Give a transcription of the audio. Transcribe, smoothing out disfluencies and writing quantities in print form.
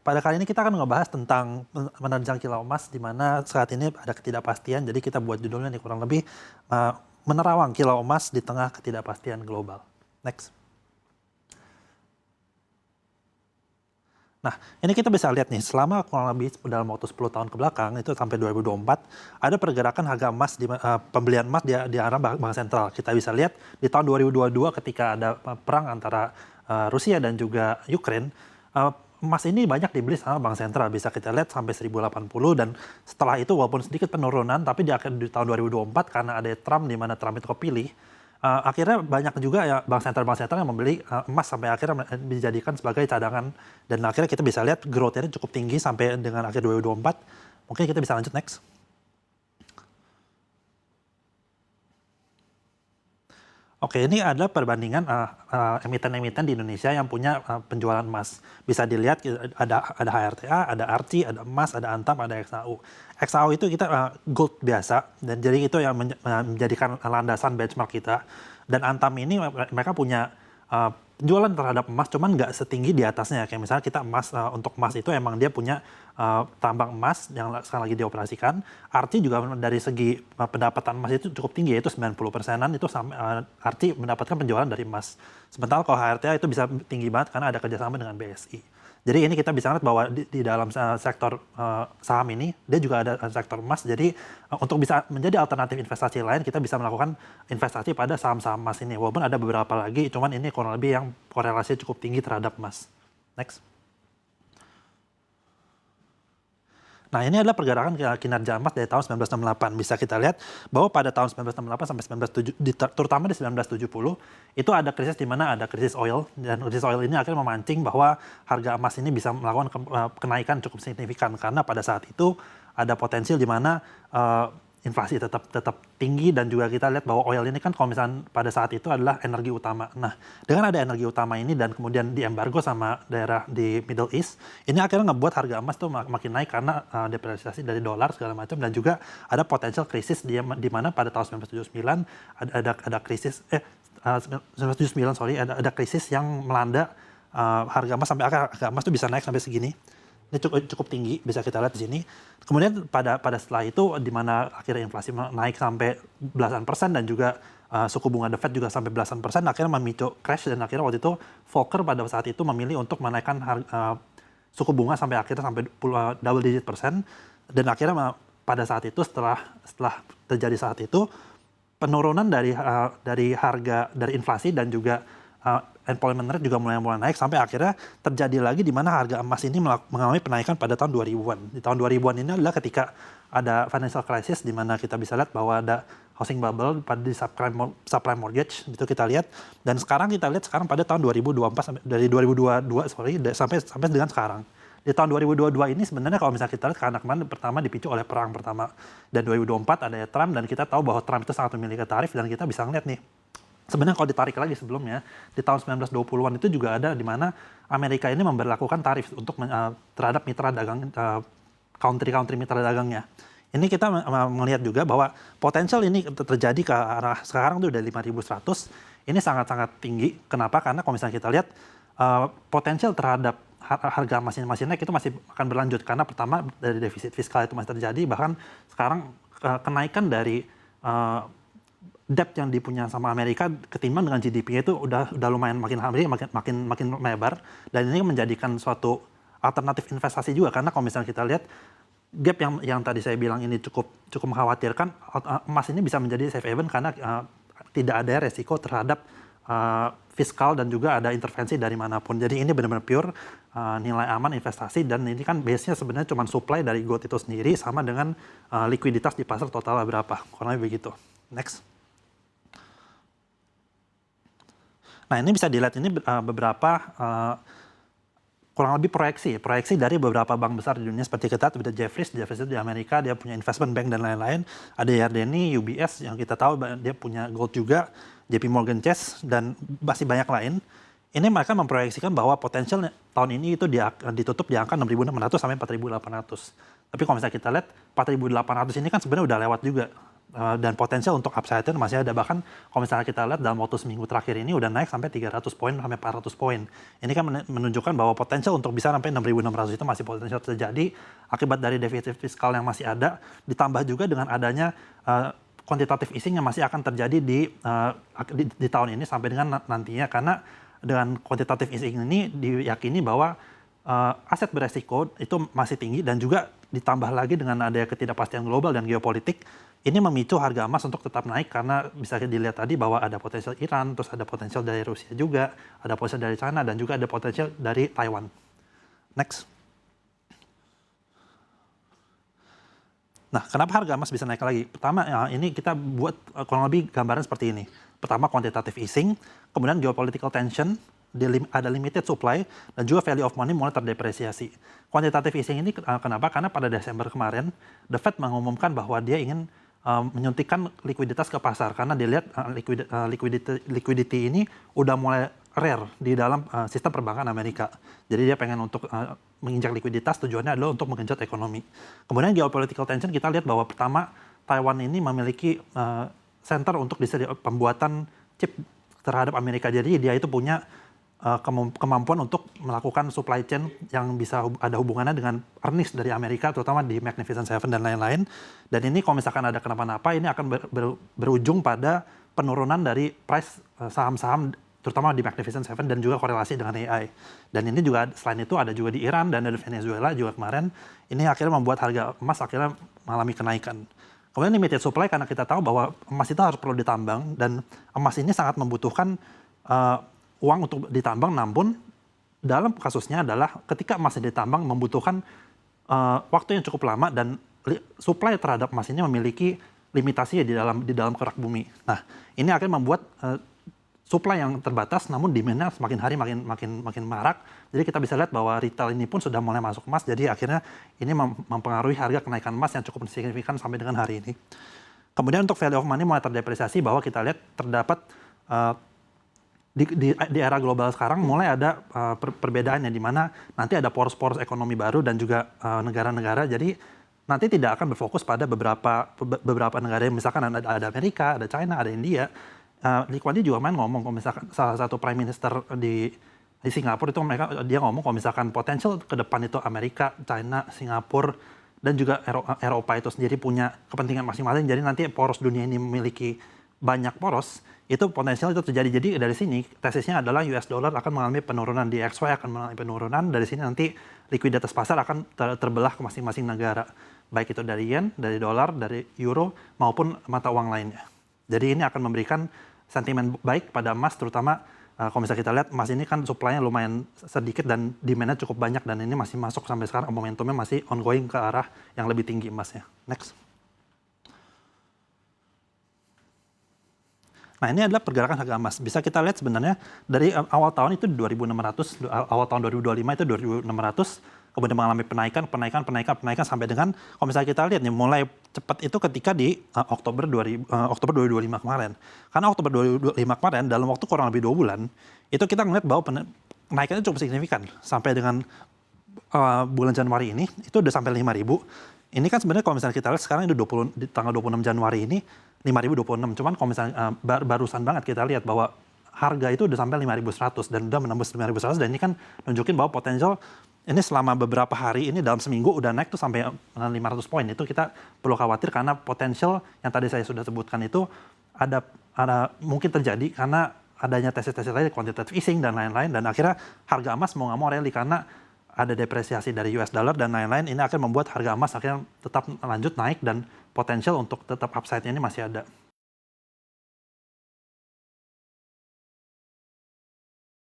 pada kali ini kita akan ngebahas tentang menerjang kilau emas di mana saat ini ada ketidakpastian. Jadi kita buat judulnya nih kurang lebih menerawang kilau emas di tengah ketidakpastian global. Next. Nah, ini kita bisa lihat nih, selama kurang lebih dalam waktu 10 tahun ke belakang, itu sampai 2024, ada pergerakan harga emas, pembelian emas di arah bank sentral. Kita bisa lihat di tahun 2022 ketika ada perang antara Rusia dan juga Ukraina, emas ini banyak dibeli sama bank sentral. Bisa kita lihat sampai 1080 dan setelah itu walaupun sedikit penurunan, tapi di tahun 2024 karena ada Trump, di mana Trump itu kepilih, akhirnya banyak juga ya bank sentral yang membeli emas sampai akhirnya dijadikan sebagai cadangan, dan akhirnya kita bisa lihat growth-nya cukup tinggi sampai dengan akhir 2024. Mungkin kita bisa lanjut next. Oke, ini adalah perbandingan emiten-emiten di Indonesia yang punya penjualan emas. Bisa dilihat ada HRTA, ada ARCI, ada emas, ada Antam, ada XAU. XAU itu kita gold biasa, dan jadi itu yang menjadikan landasan benchmark kita. Dan Antam ini mereka punya penjualan terhadap emas, cuman nggak setinggi di atasnya. Kayak misalnya kita emas, untuk emas itu emang dia punya tambang emas yang sekarang lagi dioperasikan. ARCI juga dari segi pendapatan emas itu cukup tinggi, yaitu 90%-an itu ARCI mendapatkan penjualan dari emas. Sementara kalau HRTA itu bisa tinggi banget karena ada kerjasama dengan BSI. Jadi ini kita bisa lihat bahwa di dalam sektor saham ini, dia juga ada sektor emas. Jadi untuk bisa menjadi alternatif investasi lain, kita bisa melakukan investasi pada saham-saham emas ini. Walaupun ada beberapa lagi, cuman ini kurang lebih yang korelasinya cukup tinggi terhadap emas. Next. Nah, ini adalah pergerakan kinerja emas dari tahun 1968. Bisa kita lihat bahwa pada tahun 1968 sampai 1970, terutama di 1970, itu ada krisis di mana ada krisis oil. Dan krisis oil ini akhirnya memancing bahwa harga emas ini bisa melakukan kenaikan cukup signifikan. Karena pada saat itu ada potensial di mana inflasi tetap tinggi, dan juga kita lihat bahwa oil ini kan kalau misalnya pada saat itu adalah energi utama. Nah, dengan ada energi utama ini dan kemudian diembargo sama daerah di Middle East, ini akhirnya ngebuat harga emas tuh makin naik karena depresiasi dari dolar segala macam, dan juga ada potensial krisis di mana pada tahun 1979 ada krisis 1979 ada krisis yang melanda harga emas sampai harga emas tuh bisa naik sampai segini. Ini cukup tinggi, bisa kita lihat di sini. Kemudian pada setelah itu, di mana akhirnya inflasi naik sampai belasan persen, dan juga suku bunga The Fed juga sampai belasan persen, akhirnya memicu crash, dan akhirnya waktu itu Volcker pada saat itu memilih untuk menaikkan suku bunga sampai akhirnya sampai double digit persen, dan akhirnya pada saat itu setelah terjadi saat itu penurunan dari harga dari inflasi dan juga employment rate juga mulai naik sampai akhirnya terjadi lagi di mana harga emas ini mengalami penaikan pada tahun 2000-an. Di tahun 2000-an ini adalah ketika ada financial crisis di mana kita bisa lihat bahwa ada housing bubble pada di subprime mortgage, itu kita lihat. Dan sekarang kita lihat pada tahun 2024 dari 2022 sampai dengan sekarang. Di tahun 2022 ini sebenarnya kalau misalnya kita lihat karena kemarin pertama dipicu oleh perang pertama, dan 2024 ada Trump, dan kita tahu bahwa Trump itu sangat memiliki tarif, dan kita bisa ngeliat nih. Sebenarnya kalau ditarik lagi sebelumnya, di tahun 1920-an itu juga ada di mana Amerika ini memberlakukan tarif untuk terhadap mitra dagang, country mitra dagangnya. Ini kita melihat juga bahwa potensial ini terjadi ke arah sekarang itu udah 5.100. Ini sangat-sangat tinggi. Kenapa? Karena kalau misalnya kita lihat potensial terhadap harga masih naik itu masih akan berlanjut. Karena pertama dari defisit fiskal itu masih terjadi. Bahkan sekarang kenaikan dari debt yang dipunya sama Amerika ketimbang dengan GDP-nya itu udah lumayan makin lebar, dan ini menjadikan suatu alternatif investasi juga. Karena kalau misalnya kita lihat gap yang tadi saya bilang ini cukup mengkhawatirkan, emas ini bisa menjadi safe haven karena tidak ada resiko terhadap fiskal dan juga ada intervensi dari manapun. Jadi ini benar-benar pure nilai aman investasi, dan ini kan base-nya sebenarnya cuma supply dari gold itu sendiri sama dengan likuiditas di pasar totalnya berapa. Kurang lebih begitu. Next. Nah, ini bisa dilihat ini beberapa kurang lebih proyeksi dari beberapa bank besar di dunia seperti kita, ada Jefferies itu di Amerika, dia punya investment bank dan lain-lain. Ada Yardeni, UBS yang kita tahu dia punya gold juga, JP Morgan Chase, dan masih banyak lain. Ini mereka memproyeksikan bahwa potensial tahun ini itu ditutup di angka 6.600 sampai 4.800. Tapi kalau misalnya kita lihat 4.800 ini kan sebenarnya udah lewat juga. dan potensial untuk upside-nya masih ada. Bahkan kalau misalnya kita lihat dalam waktu seminggu terakhir ini udah naik sampai 300 poin sampai 400 poin. Ini kan menunjukkan bahwa potensial untuk bisa sampai 6.600 itu masih potensial terjadi akibat dari defisit fiskal yang masih ada, ditambah juga dengan adanya quantitative easing yang masih akan terjadi di tahun ini sampai dengan nantinya, karena dengan quantitative easing ini diyakini bahwa aset beresiko itu masih tinggi, dan juga ditambah lagi dengan adanya ketidakpastian global dan geopolitik, ini memicu harga emas untuk tetap naik karena bisa dilihat tadi bahwa ada potensial Iran, terus ada potensial dari Rusia juga, ada potensial dari China, dan juga ada potensial dari Taiwan. Next. Nah, kenapa harga emas bisa naik lagi? Pertama, ini kita buat kurang lebih gambaran seperti ini. Pertama, quantitative easing, kemudian geopolitical tension, ada limited supply, dan juga value of money mulai terdepresiasi. Quantitative easing ini kenapa? Karena pada Desember kemarin, The Fed mengumumkan bahwa dia ingin menyuntikkan likuiditas ke pasar, karena dilihat liquidity ini udah mulai rare di dalam sistem perbankan Amerika. Jadi dia pengen untuk menginjak likuiditas, tujuannya adalah untuk menggenjot ekonomi. Kemudian geopolitical tension, kita lihat bahwa pertama Taiwan ini memiliki center untuk pembuatan chip terhadap Amerika. Jadi dia itu punya kemampuan untuk melakukan supply chain yang bisa ada hubungannya dengan earnings dari Amerika, terutama di Magnificent Seven dan lain-lain. Dan ini kalau misalkan ada kenapa-napa, ini akan berujung pada penurunan dari price saham-saham, terutama di Magnificent Seven, dan juga korelasi dengan AI. Dan ini juga selain itu ada juga di Iran dan ada di Venezuela juga kemarin. Ini akhirnya membuat harga emas akhirnya mengalami kenaikan. Kemudian limited supply, karena kita tahu bahwa emas itu harus perlu ditambang, dan emas ini sangat membutuhkan uang untuk ditambang, namun dalam kasusnya adalah ketika emas ditambang membutuhkan waktu yang cukup lama, dan supply terhadap emas ini memiliki limitasi di dalam kerak bumi. Nah, ini akan membuat supply yang terbatas, namun demand-nya semakin hari makin marak. Jadi kita bisa lihat bahwa retail ini pun sudah mulai masuk emas, jadi akhirnya ini mempengaruhi harga kenaikan emas yang cukup signifikan sampai dengan hari ini. Kemudian untuk value of money mulai terdepresiasi, bahwa kita lihat terdapat di era global sekarang mulai ada perbedaannya, di mana nanti ada poros-poros ekonomi baru dan juga negara-negara. Jadi nanti tidak akan berfokus pada beberapa negara, yang misalkan ada Amerika, ada China, ada India. Lee Kuan Yew juga ngomong, kalau misalkan salah satu prime minister di Singapura itu dia ngomong kalau misalkan potensial ke depan itu Amerika, China, Singapura, dan juga Eropa itu sendiri punya kepentingan masing-masing. Jadi nanti poros dunia ini memiliki banyak poros, itu potensial itu terjadi. Jadi dari sini tesisnya adalah US dollar akan mengalami penurunan, DXY akan mengalami penurunan. Dari sini nanti likuiditas pasar akan terbelah ke masing-masing negara, baik itu dari yen, dari dolar, dari euro, maupun mata uang lainnya. Jadi ini akan memberikan sentimen baik pada emas, terutama kalau misalnya kita lihat emas ini kan supply-nya lumayan sedikit dan demand-nya cukup banyak, dan ini masih masuk sampai sekarang, momentumnya masih ongoing ke arah yang lebih tinggi emasnya. Next. Nah, ini adalah pergerakan harga emas. Bisa kita lihat sebenarnya dari awal tahun itu 2.600, awal tahun 2025 itu 2.600, kemudian mengalami penaikan sampai dengan, kalau misalnya kita lihat nih, mulai cepat itu ketika di Oktober 2025 kemarin. Karena Oktober 2025 kemarin, dalam waktu kurang lebih 2 bulan, itu kita melihat bahwa penaikannya cukup signifikan. Sampai dengan bulan Januari ini, itu udah sampai 5.000. Ini kan sebenarnya kalau misalnya kita lihat sekarang itu di tanggal 26 Januari ini, 5.026. Cuman kalau misalnya barusan banget kita lihat bahwa harga itu udah sampai 5.100 dan udah menembus 5.100, dan ini kan nunjukin bahwa potensial ini selama beberapa hari ini dalam seminggu udah naik tuh sampai 500 poin. Itu kita perlu khawatir karena potensial yang tadi saya sudah sebutkan itu ada mungkin terjadi karena adanya tesis-tesis lain, quantitative easing dan lain-lain, dan akhirnya harga emas mau nggak mau rally karena ada depresiasi dari US dollar dan lain-lain. Ini akan membuat harga emas akhirnya tetap lanjut naik dan potensial untuk tetap upside-nya ini masih ada.